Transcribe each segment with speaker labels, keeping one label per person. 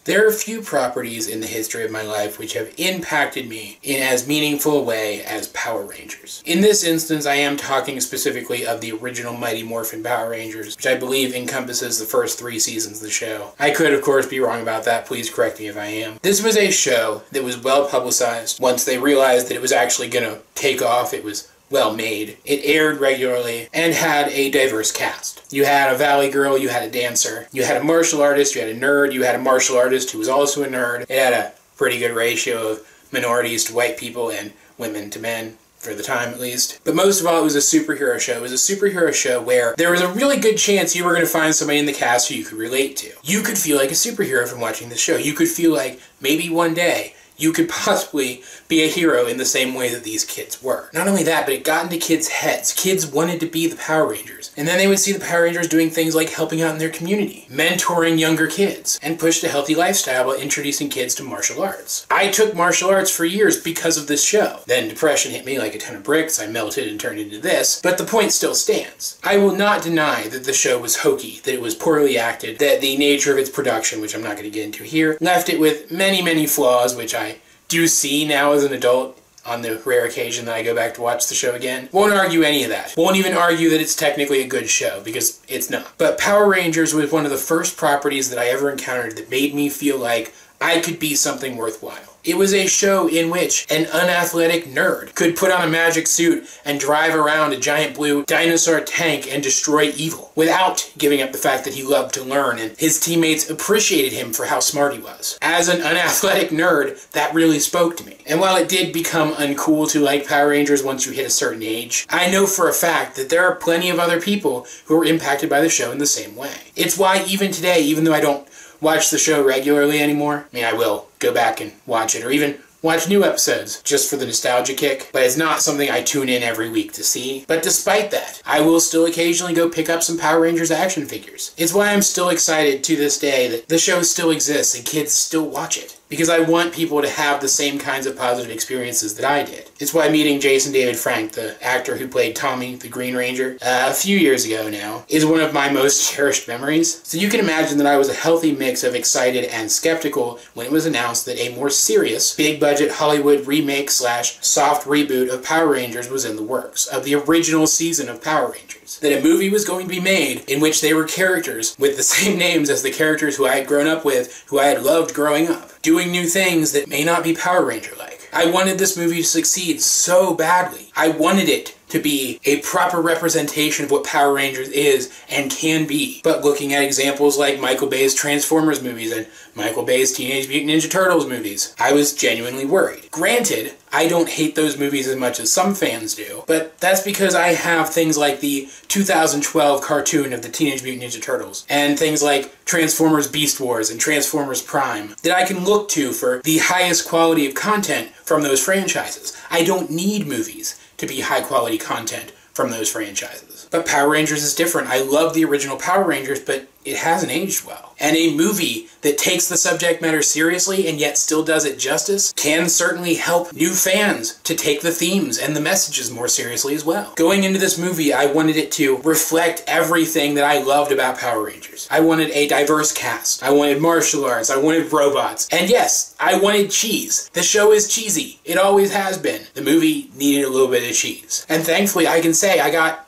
Speaker 1: There are few properties in the history of my life which have impacted me in as meaningful a way as Power Rangers. In this instance, I am talking specifically of the original Mighty Morphin Power Rangers, which I believe encompasses the first 3 seasons of the show. I could, of course, be wrong about that. Please correct me if I am. This was a show that was well publicized. Once they realized that it was actually going to take off, it was well made. It aired regularly and had a diverse cast. You had a valley girl, you had a dancer, you had a martial artist, you had a nerd, you had a martial artist who was also a nerd. It had a pretty good ratio of minorities to white people and women to men, for the time at least. But most of all, it was a superhero show. It was a superhero show where there was a really good chance you were going to find somebody in the cast who you could relate to. You could feel like a superhero from watching the show. You could feel like maybe one day you could possibly be a hero in the same way that these kids were. Not only that, but it got into kids' heads. Kids wanted to be the Power Rangers. And then they would see the Power Rangers doing things like helping out in their community, mentoring younger kids, and pushed a healthy lifestyle by introducing kids to martial arts. I took martial arts for years because of this show. Then depression hit me like a ton of bricks. I melted and turned into this. But the point still stands. I will not deny that the show was hokey, that it was poorly acted, that the nature of its production, which I'm not going to get into here, left it with many, many flaws, which I do see now as an adult on the rare occasion that I go back to watch the show again. Won't argue any of that. Won't even argue that it's technically a good show, because it's not. But Power Rangers was one of the first properties that I ever encountered that made me feel like I could be something worthwhile. It was a show in which an unathletic nerd could put on a magic suit and drive around a giant blue dinosaur tank and destroy evil without giving up the fact that he loved to learn, and his teammates appreciated him for how smart he was. As an unathletic nerd, that really spoke to me. And while it did become uncool to like Power Rangers once you hit a certain age, I know for a fact that there are plenty of other people who are impacted by the show in the same way. It's why even today, even though I don't watch the show regularly anymore, I mean, I will go back and watch it, or even watch new episodes just for the nostalgia kick, but it's not something I tune in every week to see. But despite that, I will still occasionally go pick up some Power Rangers action figures. It's why I'm still excited to this day that the show still exists and kids still watch it, because I want people to have the same kinds of positive experiences that I did. It's why meeting Jason David Frank, the actor who played Tommy, the Green Ranger, a few years ago now, is one of my most cherished memories. So you can imagine that I was a healthy mix of excited and skeptical when it was announced that a more serious, big-budget Hollywood remake / soft reboot of Power Rangers was in the works, of the original season of Power Rangers. That a movie was going to be made in which they were characters with the same names as the characters who I had grown up with, who I had loved growing up, doing new things that may not be Power Ranger-like. I wanted this movie to succeed so badly. I wanted it to be a proper representation of what Power Rangers is and can be. But looking at examples like Michael Bay's Transformers movies and Michael Bay's Teenage Mutant Ninja Turtles movies, I was genuinely worried. Granted, I don't hate those movies as much as some fans do, but that's because I have things like the 2012 cartoon of the Teenage Mutant Ninja Turtles, and things like Transformers Beast Wars and Transformers Prime, that I can look to for the highest quality of content from those franchises. I don't need movies to be high quality content from those franchises. But Power Rangers is different. I love the original Power Rangers, but it hasn't aged well. And a movie that takes the subject matter seriously and yet still does it justice can certainly help new fans to take the themes and the messages more seriously as well. Going into this movie, I wanted it to reflect everything that I loved about Power Rangers. I wanted a diverse cast. I wanted martial arts. I wanted robots. And yes, I wanted cheese. The show is cheesy. It always has been. The movie needed a little bit of cheese. And thankfully, I can say I got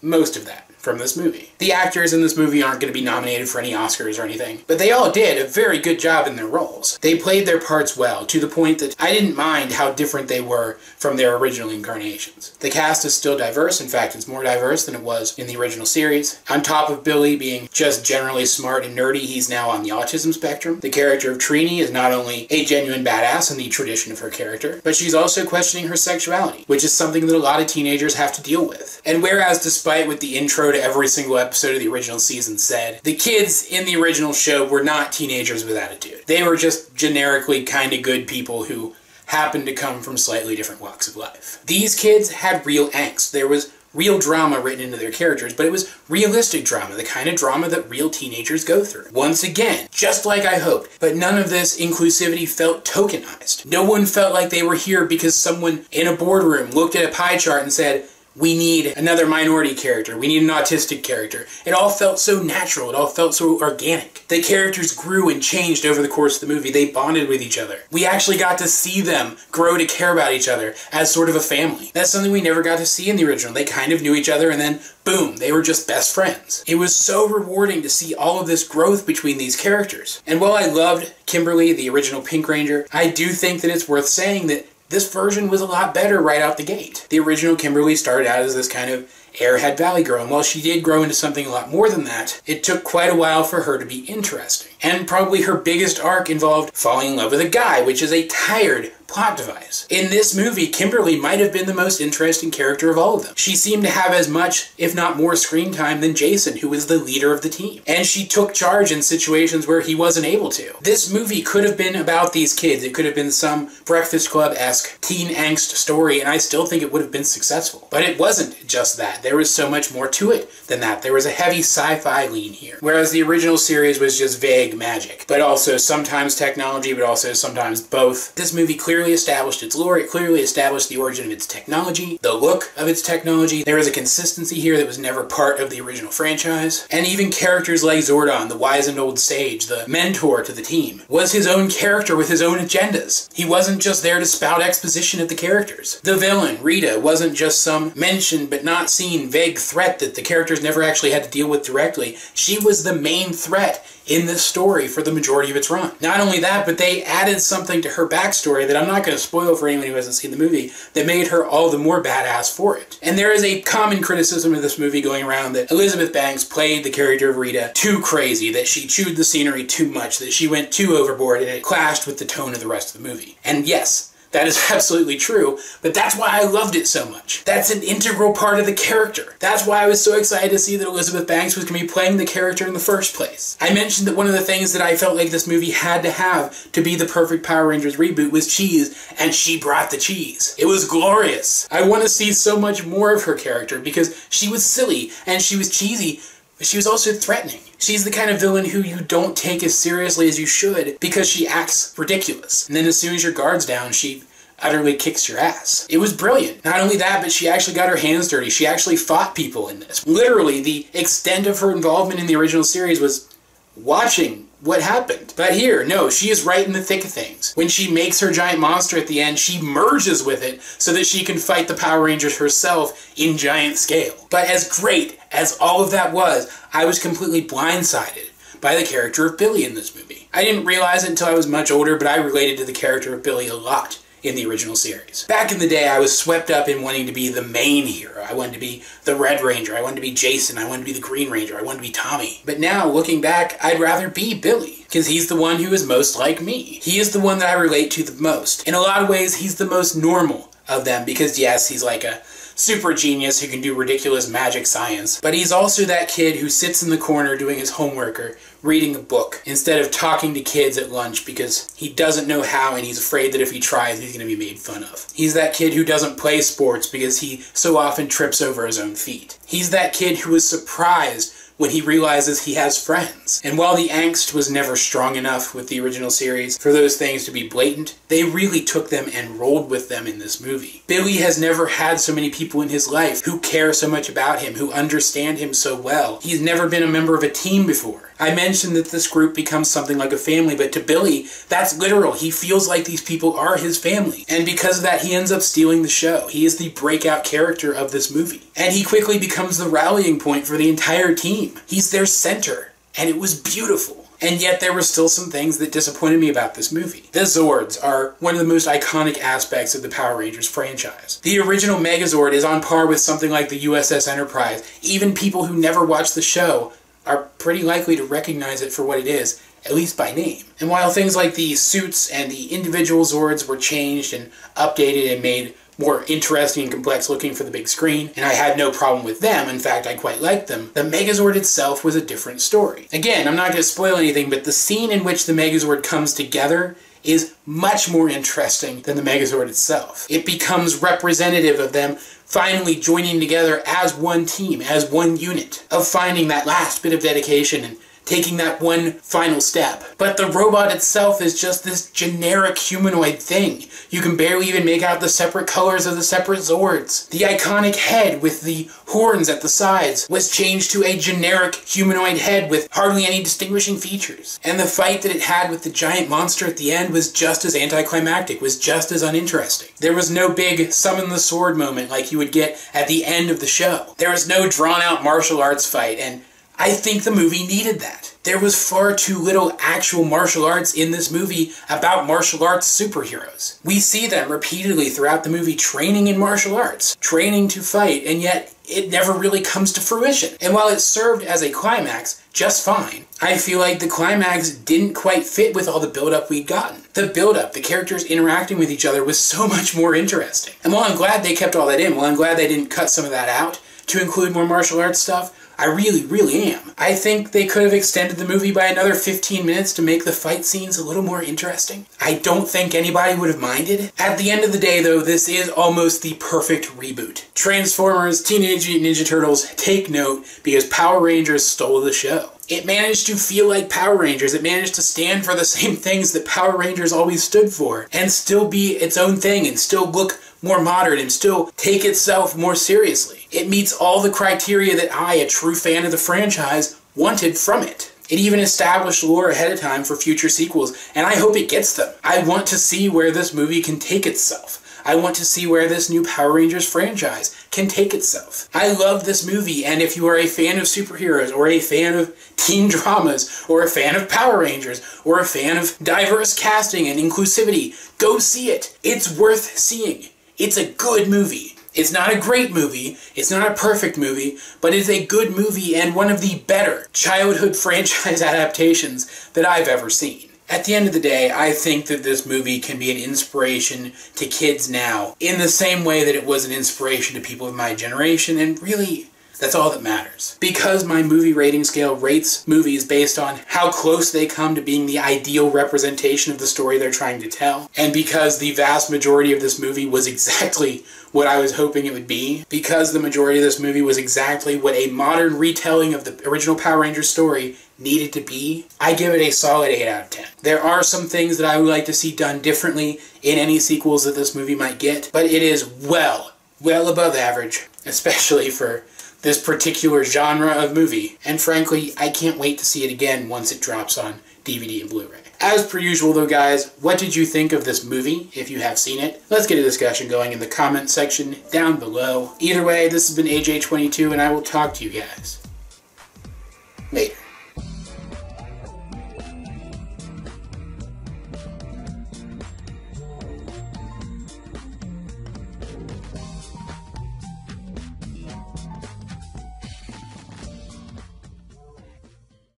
Speaker 1: most of that from this movie. The actors in this movie aren't going to be nominated for any Oscars or anything, but they all did a very good job in their roles. They played their parts well, to the point that I didn't mind how different they were from their original incarnations. The cast is still diverse. In fact, it's more diverse than it was in the original series. On top of Billy being just generally smart and nerdy, he's now on the autism spectrum. The character of Trini is not only a genuine badass in the tradition of her character, but she's also questioning her sexuality, which is something that a lot of teenagers have to deal with. And whereas despite what the intro to every single episode of the original season said, the kids in the original show were not teenagers with attitude. They were just generically kind of good people who happened to come from slightly different walks of life. These kids had real angst. There was real drama written into their characters, but it was realistic drama, the kind of drama that real teenagers go through. Once again, just like I hoped, but none of this inclusivity felt tokenized. No one felt like they were here because someone in a boardroom looked at a pie chart and said, we need another minority character, we need an autistic character. It all felt so natural, it all felt so organic. The characters grew and changed over the course of the movie. They bonded with each other. We actually got to see them grow to care about each other as sort of a family. That's something we never got to see in the original. They kind of knew each other and then boom, they were just best friends. It was so rewarding to see all of this growth between these characters. And while I loved Kimberly, the original Pink Ranger, I do think that it's worth saying that this version was a lot better right out the gate. The original Kimberly started out as this kind of Airhead Valley girl, and while she did grow into something a lot more than that, it took quite a while for her to be interesting. And probably her biggest arc involved falling in love with a guy, which is a tired plot device. In this movie, Kimberly might have been the most interesting character of all of them. She seemed to have as much, if not more, screen time than Jason, who was the leader of the team. And she took charge in situations where he wasn't able to. This movie could have been about these kids. It could have been some Breakfast Club-esque teen angst story, and I still think it would have been successful. But it wasn't just that. There was so much more to it than that. There was a heavy sci-fi lean here. Whereas the original series was just vague magic, but also sometimes technology, but also sometimes both. This movie clearly established its lore, it clearly established the origin of its technology, the look of its technology. There was a consistency here that was never part of the original franchise. And even characters like Zordon, the wizened old sage, the mentor to the team, was his own character with his own agendas. He wasn't just there to spout exposition at the characters. The villain, Rita, wasn't just some mentioned but not seen vague threat that the characters never actually had to deal with directly. She was the main threat in this story for the majority of its run. Not only that, but they added something to her backstory that I'm not going to spoil for anyone who hasn't seen the movie that made her all the more badass for it. And there is a common criticism of this movie going around that Elizabeth Banks played the character of Rita too crazy, that she chewed the scenery too much, that she went too overboard, and it clashed with the tone of the rest of the movie. And yes, that is absolutely true, but that's why I loved it so much. That's an integral part of the character. That's why I was so excited to see that Elizabeth Banks was going to be playing the character in the first place. I mentioned that one of the things that I felt like this movie had to have to be the perfect Power Rangers reboot was cheese, and she brought the cheese. It was glorious. I want to see so much more of her character because she was silly, and she was cheesy, but she was also threatening. She's the kind of villain who you don't take as seriously as you should because she acts ridiculous. And then as soon as your guard's down, she utterly kicks your ass. It was brilliant. Not only that, but she actually got her hands dirty. She actually fought people in this. Literally, the extent of her involvement in the original series was watching what happened. But here, no, she is right in the thick of things. When she makes her giant monster at the end, she merges with it so that she can fight the Power Rangers herself in giant scale. But as great as all of that was, I was completely blindsided by the character of Billy in this movie. I didn't realize it until I was much older, but I related to the character of Billy a lot in the original series. Back in the day, I was swept up in wanting to be the main hero. I wanted to be the Red Ranger. I wanted to be Jason. I wanted to be the Green Ranger. I wanted to be Tommy. But now, looking back, I'd rather be Billy, because he's the one who is most like me. He is the one that I relate to the most. In a lot of ways, he's the most normal of them, because yes, he's like a super genius who can do ridiculous magic science, but he's also that kid who sits in the corner doing his homework or reading a book instead of talking to kids at lunch because he doesn't know how and he's afraid that if he tries he's going to be made fun of. He's that kid who doesn't play sports because he so often trips over his own feet. He's that kid who is surprised when he realizes he has friends. And while the angst was never strong enough with the original series for those things to be blatant, they really took them and rolled with them in this movie. Billy has never had so many people in his life who care so much about him, who understand him so well. He's never been a member of a team before. I mentioned that this group becomes something like a family, but to Billy, that's literal. He feels like these people are his family. And because of that, he ends up stealing the show. He is the breakout character of this movie. And he quickly becomes the rallying point for the entire team. He's their center. And it was beautiful. And yet there were still some things that disappointed me about this movie. The Zords are one of the most iconic aspects of the Power Rangers franchise. The original Megazord is on par with something like the USS Enterprise. Even people who never watched the show are pretty likely to recognize it for what it is, at least by name. And while things like the suits and the individual Zords were changed and updated and made more interesting and complex looking for the big screen, and I had no problem with them, in fact I quite liked them, the Megazord itself was a different story. Again, I'm not going to spoil anything, but the scene in which the Megazord comes together is much more interesting than the Megazord itself. It becomes representative of them finally joining together as one team, as one unit, of finding that last bit of dedication and taking that one final step. But the robot itself is just this generic humanoid thing. You can barely even make out the separate colors of the separate Zords. The iconic head with the horns at the sides was changed to a generic humanoid head with hardly any distinguishing features. And the fight that it had with the giant monster at the end was just as anticlimactic, was just as uninteresting. There was no big summon the sword moment like you would get at the end of the show. There was no drawn-out martial arts fight, and I think the movie needed that. There was far too little actual martial arts in this movie about martial arts superheroes. We see them repeatedly throughout the movie training in martial arts, training to fight, and yet it never really comes to fruition. And while it served as a climax just fine, I feel like the climax didn't quite fit with all the build-up we'd gotten. The build-up, the characters interacting with each other was so much more interesting. And while I'm glad they kept all that in, while I'm glad they didn't cut some of that out to include more martial arts stuff, I really, really am. I think they could have extended the movie by another 15 minutes to make the fight scenes a little more interesting. I don't think anybody would have minded. At the end of the day, though, this is almost the perfect reboot. Transformers, Teenage Mutant Ninja Turtles, take note, because Power Rangers stole the show. It managed to feel like Power Rangers. It managed to stand for the same things that Power Rangers always stood for, and still be its own thing, and still look more modern, and still take itself more seriously. It meets all the criteria that I, a true fan of the franchise, wanted from it. It even established lore ahead of time for future sequels, and I hope it gets them. I want to see where this movie can take itself. I want to see where this new Power Rangers franchise can take itself. I love this movie, and if you are a fan of superheroes, or a fan of teen dramas, or a fan of Power Rangers, or a fan of diverse casting and inclusivity, go see it. It's worth seeing. It's a good movie. It's not a great movie, it's not a perfect movie, but it's a good movie and one of the better childhood franchise adaptations that I've ever seen. At the end of the day, I think that this movie can be an inspiration to kids now, in the same way that it was an inspiration to people of my generation, and really, that's all that matters. Because my movie rating scale rates movies based on how close they come to being the ideal representation of the story they're trying to tell, and because the vast majority of this movie was exactly what I was hoping it would be, because the majority of this movie was exactly what a modern retelling of the original Power Rangers story needed to be, I give it a solid 8 out of 10. There are some things that I would like to see done differently in any sequels that this movie might get, but it is well above average, especially for this particular genre of movie. And frankly, I can't wait to see it again once it drops on DVD and Blu-ray. As per usual though, guys, what did you think of this movie, if you have seen it? Let's get a discussion going in the comment section down below. Either way, this has been AJ22, and I will talk to you guys later.